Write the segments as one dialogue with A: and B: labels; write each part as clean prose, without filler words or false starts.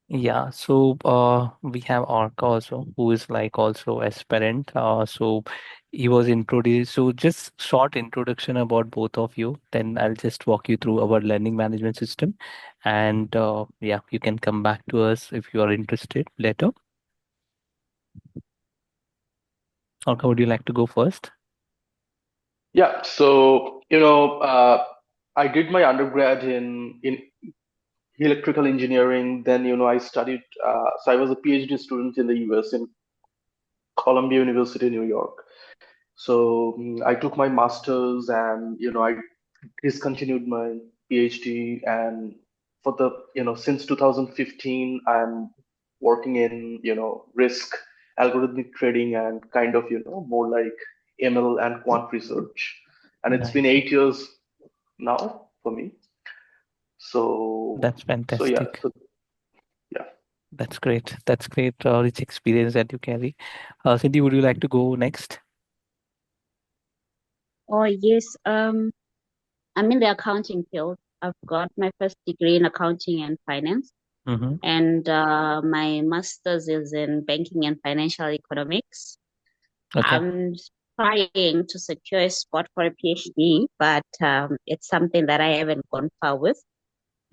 A: Yeah, so we have Orca also, who is like also aspirant. So he was introduced. So just short introduction about both of you. Then I'll just walk you through our learning management system, and yeah, you can come back to us if you are interested later. Orca, would you like to go first?
B: Yeah, so I did my undergrad in electrical engineering. Then I studied. So I was a PhD student in the US in Columbia University, New York. So I took my master's, and I discontinued my PhD. And for the since 2015, I'm working in risk, algorithmic trading, and kind of more like ML and quant research. And it's been
A: Nice.
B: 8 years now for me. So
A: That's
B: so yeah,
A: fantastic.
B: so yeah.
A: That's great. That's great. Rich experience that you carry. Cindy, would you like to go next?
C: Oh, yes. I'm in the accounting field. I've got my first degree in accounting and finance,
A: Mm-hmm.
C: and my master's is in banking and financial economics.
A: Okay.
C: I'm trying to secure a spot for a PhD, but it's something that I haven't gone far with.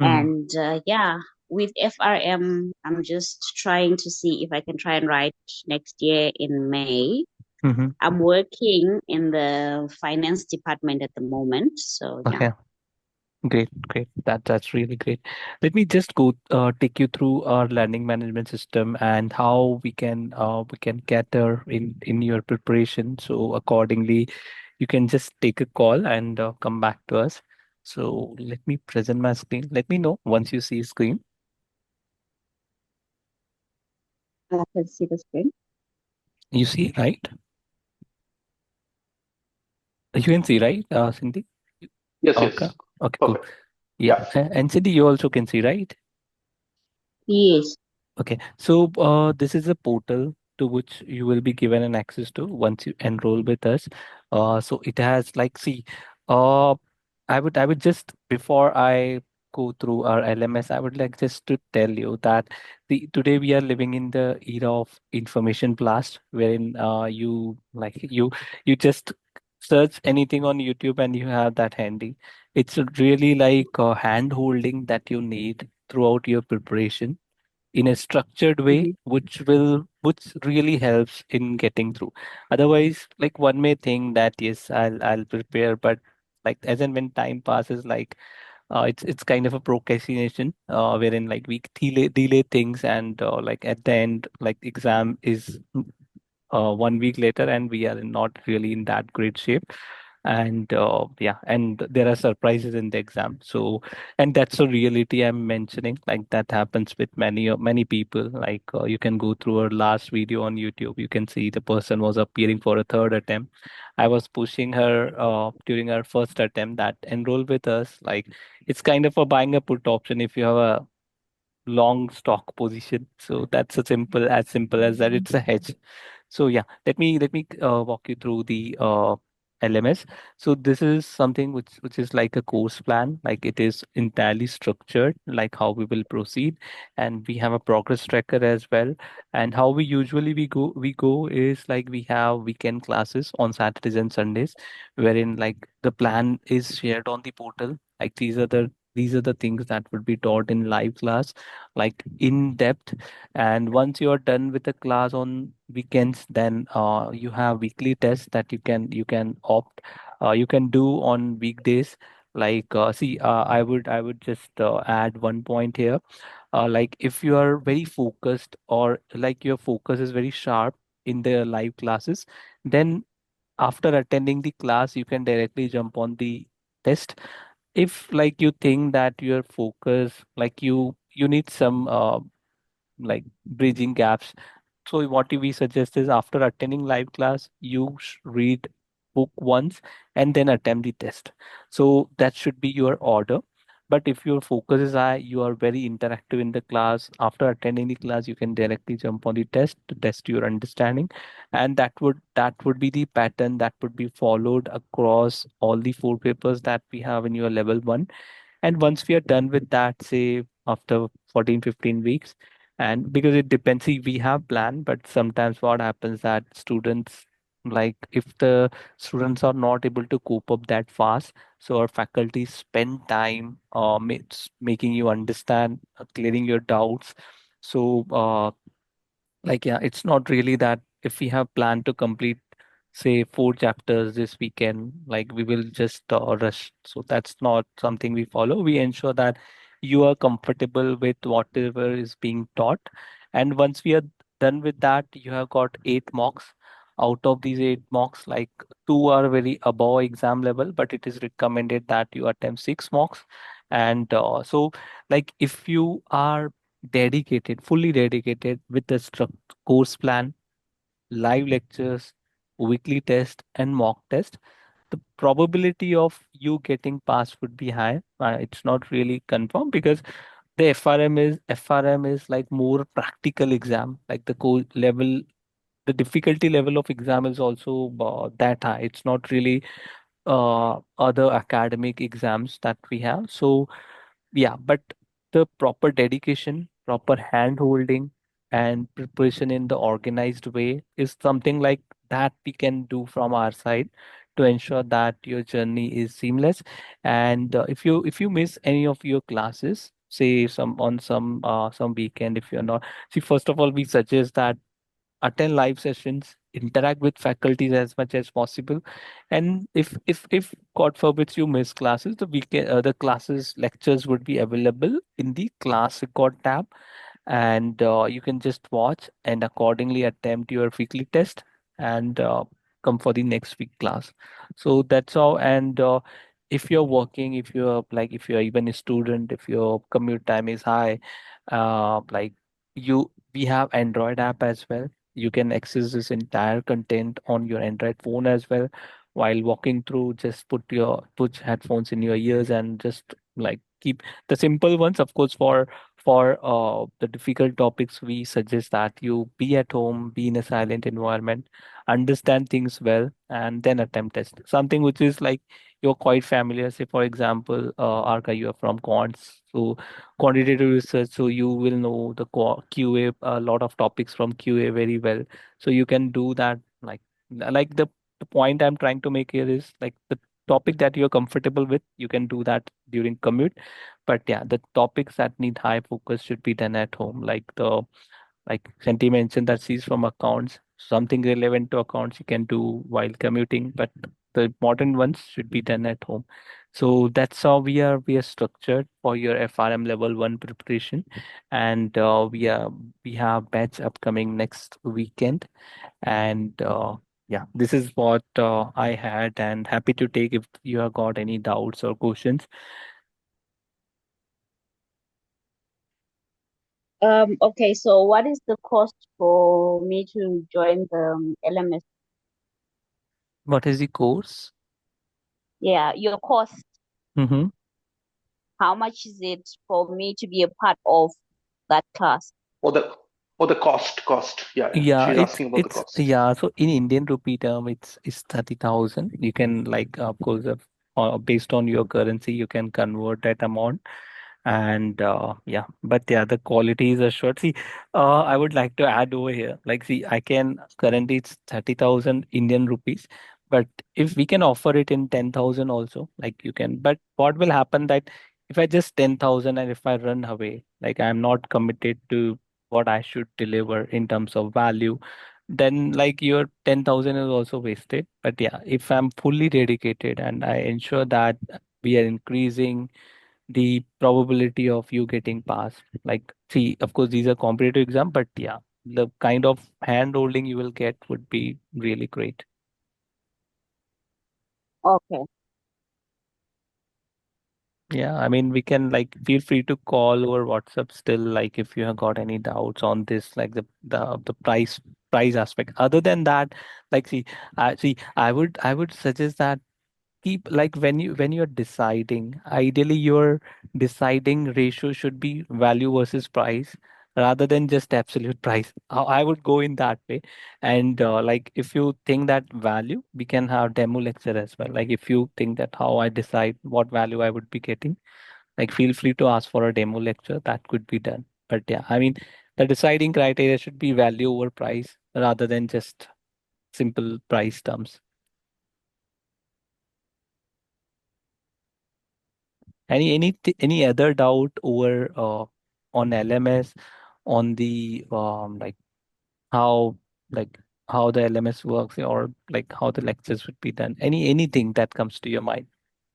A: Mm-hmm.
C: And yeah, with FRM, I'm just trying to see if I can try and write next year in May.
A: Mm-hmm.
C: I'm working in the finance department at the moment. So yeah.
A: Okay. Great, great. That's really great. Let me just go take you through our learning management system and how we can cater in your preparation. So accordingly, you can just take a call and come back to us. So let me present my screen. Let me know once you see screen.
C: I can see the screen.
A: You see, right? You can see, right, Cindy?
B: Yes,
A: Okay.
B: yes.
A: Okay, cool.
B: Perfect.
A: Yeah.
B: Yeah.
A: And Cindy, you also can see, right?
C: Yes.
A: Okay, so this is a portal to which you will be given an access to once you enroll with us. So it has like, see, uh, I would just before I go through our LMS, I would like just to tell you that the today we are living in the era of information blast, wherein you just search anything on YouTube and you have that handy. It's really like hand holding that you need throughout your preparation in a structured way
C: Mm-hmm.
A: which really helps in getting through. Otherwise, like one may think that yes, I'll prepare, but like as and when time passes, like it's kind of a procrastination wherein like we delay things, and like at the end, like exam is 1 week later and we are not really in that great shape. And yeah, and there are surprises in the exam. So, and that's a reality I'm mentioning, like that happens with many people. Like you can go through our last video on YouTube, you can see the person was appearing for a third attempt. I was pushing her during her first attempt that enroll with us. Like it's kind of a buying a put option if you have a long stock position. So that's as simple as that. It's a hedge. So yeah, let me walk you through the LMS. So this is something which is like a course plan, like it is entirely structured, like how we will proceed, and we have a progress tracker as well. And how we go is like we have weekend classes on Saturdays and Sundays, wherein like the plan is shared on the portal. Like these are the things that would be taught in live class, like in depth. And once you are done with the class on weekends, then you have weekly tests that you can opt you can do on weekdays. Like see, I would just add one point here. Like if you are very focused, or like your focus is very sharp in the live classes, then after attending the class you can directly jump on the test. If like you think that your focus, like you need some like bridging gaps, so what we suggest is after attending live class, you read book once and then attempt the test. So that should be your order. But if your focus is high, you are very interactive in the class. After attending the class, you can directly jump on the test to test your understanding, and that would be the pattern that would be followed across all the four papers that we have in your level one. And once we are done with that, say after 14, 15 weeks, And because it depends, see, we have plan, but sometimes what happens that students, like if the students are not able to cope up that fast, so our faculty spend time making you understand, clearing your doubts. So like yeah, it's not really that if we have planned to complete say 4 chapters this weekend, like we will just rush. So that's not something we follow. We ensure that you are comfortable with whatever is being taught, and once we are done with that, you have got 8 mocks. Out of these 8 mocks, like 2 are very above exam level, but it is recommended that you attempt 6 mocks. And so like if you are dedicated, fully dedicated with the course plan, live lectures, weekly test, and mock test, the probability of you getting passed would be high. It's not really confirmed because the FRM is like more practical exam, like the core level, the difficulty level of exam is also that high. It's not really other academic exams that we have. So yeah, but the proper dedication, proper hand holding, and preparation in the organized way is something like that we can do from our side to ensure that your journey is seamless. And if you miss any of your classes, say some weekend, if you're not, see, first of all, we suggest that attend live sessions, interact with faculties as much as possible. And if God forbids you miss classes, the classes lectures would be available in the class record tab, and you can just watch and accordingly attempt your weekly test and come for the next week class. So that's all. And if you're working, if you're even a student, if your commute time is high, like we have Android app as well. You can access this entire content on your Android phone as well. While walking through, just put headphones in your ears and just like keep the simple ones. Of course, for the difficult topics, we suggest that you be at home, be in a silent environment, understand things well, and then attempt test. Something which is like you're quite familiar. Say, for example, Arka, you are from quants, so quantitative research, so you will know the QA, a lot of topics from QA very well. So you can do that. Like the point I'm trying to make here is like the topic that you're comfortable with, you can do that during commute. But yeah, the topics that need high focus should be done at home. Like Senti mentioned that she's from accounts. Something relevant to accounts you can do while commuting, but the important ones should be done at home. So that's how we are structured for your FRM level 1 preparation. And we have batch upcoming next weekend. And yeah, this is what I had, and happy to take if you have got any doubts or questions.
C: Okay, so what is the cost for me to join the LMS?
A: What is the course?
C: Yeah, your cost.
A: Mm-hmm.
C: How much is it for me to be a part of that class?
B: Or the cost. Yeah,
A: Yeah,
B: she's asking about the
A: it's
B: cost.
A: yeah. So in Indian rupee term, it's 30,000. You can like of course based on your currency, you can convert that amount. And yeah, but yeah, the quality is assured. See, I would like to add over here. Like, see, I can currently it's 30,000 Indian rupees, but if we can offer it in 10,000 also, like you can. But what will happen that if I just 10,000 and if I run away, like I'm not committed to what I should deliver in terms of value, then like your 10,000 is also wasted. But yeah, if I'm fully dedicated and I ensure that we are increasing the probability of you getting passed. Like, see, of course, these are competitive exam, but yeah, the kind of hand holding you will get would be really great.
C: Okay.
A: Yeah, I mean, we can like feel free to call or WhatsApp still, like if you have got any doubts on this, like the price aspect. Other than that, like I would suggest that keep like when you're deciding, ideally your deciding ratio should be value versus price rather than just absolute price. I would go in that way. And like if you think that value, we can have demo lecture as well. Like if you think that how I decide what value I would be getting, like feel free to ask for a demo lecture, that could be done. But yeah, I mean, The deciding criteria should be value over price rather than just simple price terms. Any other doubt over on LMS, on the how like how the LMS works, or like how the lectures would be done? Anything that comes to your mind?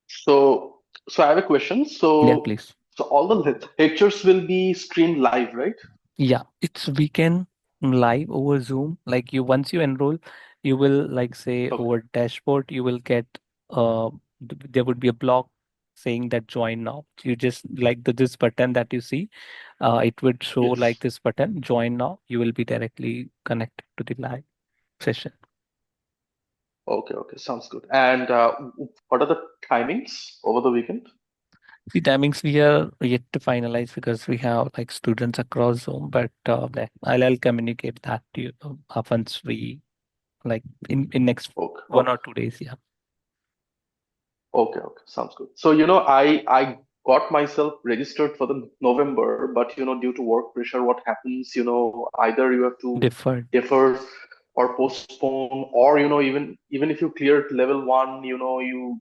B: So I have a question.
A: Yeah,
B: So
A: please.
B: so all the lectures will be streamed live, right?
A: Yeah, it's weekend live over Zoom. Like you, once you enroll, you will like say
B: Okay.
A: over dashboard, you will get uh there would be a block saying that join now. You just like this button that you see, it would show like
B: Yes.
A: this button, join now. You will be directly connected to the live session.
B: Okay. Okay. Sounds good. And what are the timings over the weekend?
A: The timings we are yet to finalize because we have like students across Zoom, but yeah, I'll communicate that to you once we like in next
B: Okay.
A: 1 or 2 days. Yeah.
B: Okay, okay, sounds good. So, I got myself registered for the November, but due to work pressure, what happens, either you have to
A: Deferred.
B: defer or postpone, or even if you cleared level one, you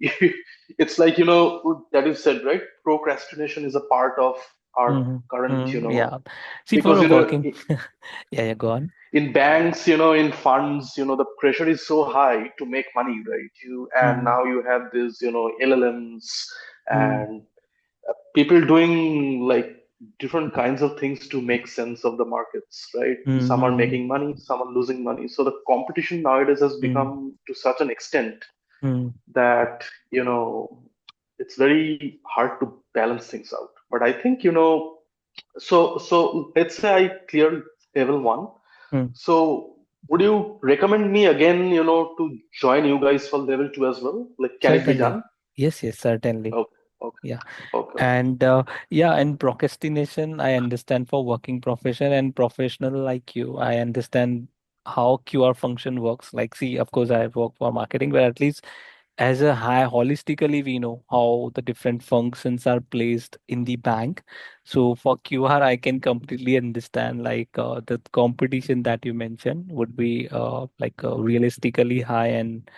B: it's like that is said, right? Procrastination is a part of our current,
A: Yeah. See, for
B: because
A: a working, yeah, yeah, go on.
B: in banks, in funds, the pressure is so high to make money, right? And
A: Mm-hmm.
B: now you have this, LLMs
A: Mm-hmm.
B: and people doing like different kinds of things to make sense of the markets, right? Some are
A: Mm-hmm.
B: making money, some are losing money. So the competition nowadays has become to such an extent
A: Mm-hmm.
B: that, it's very hard to balance things out. But I think, so let's say I clear level one.
A: Mm-hmm.
B: So would you recommend me again, to join you guys for level two as well? Like, can it be
A: Certainly.
B: done?
A: Yes, yes, certainly.
B: Okay, okay,
A: Yeah.
B: okay, okay.
A: And yeah, and procrastination, I understand for working profession and professional like you, I understand how QR function works. Like, see, of course, I work for marketing, but at least as a high holistically we know how the different functions are placed in the bank. So for QR I can completely understand like the competition that you mentioned would be like realistically high, and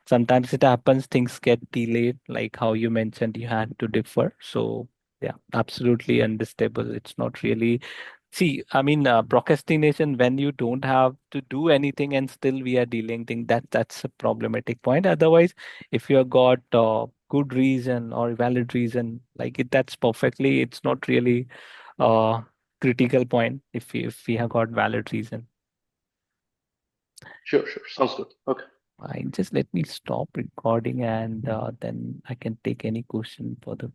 A: sometimes it happens things get delayed like how you mentioned you had to defer. So yeah, absolutely understandable. It's not really, see, I mean, procrastination when you don't have to do anything and still we are dealing thing, that's a problematic point. Otherwise, if you have got good reason or valid reason, like it, that's perfectly, it's not really critical point if we have got valid reason.
B: Sure, sure. Sounds good. Okay.
A: Fine, just let me stop recording and then I can take any question further.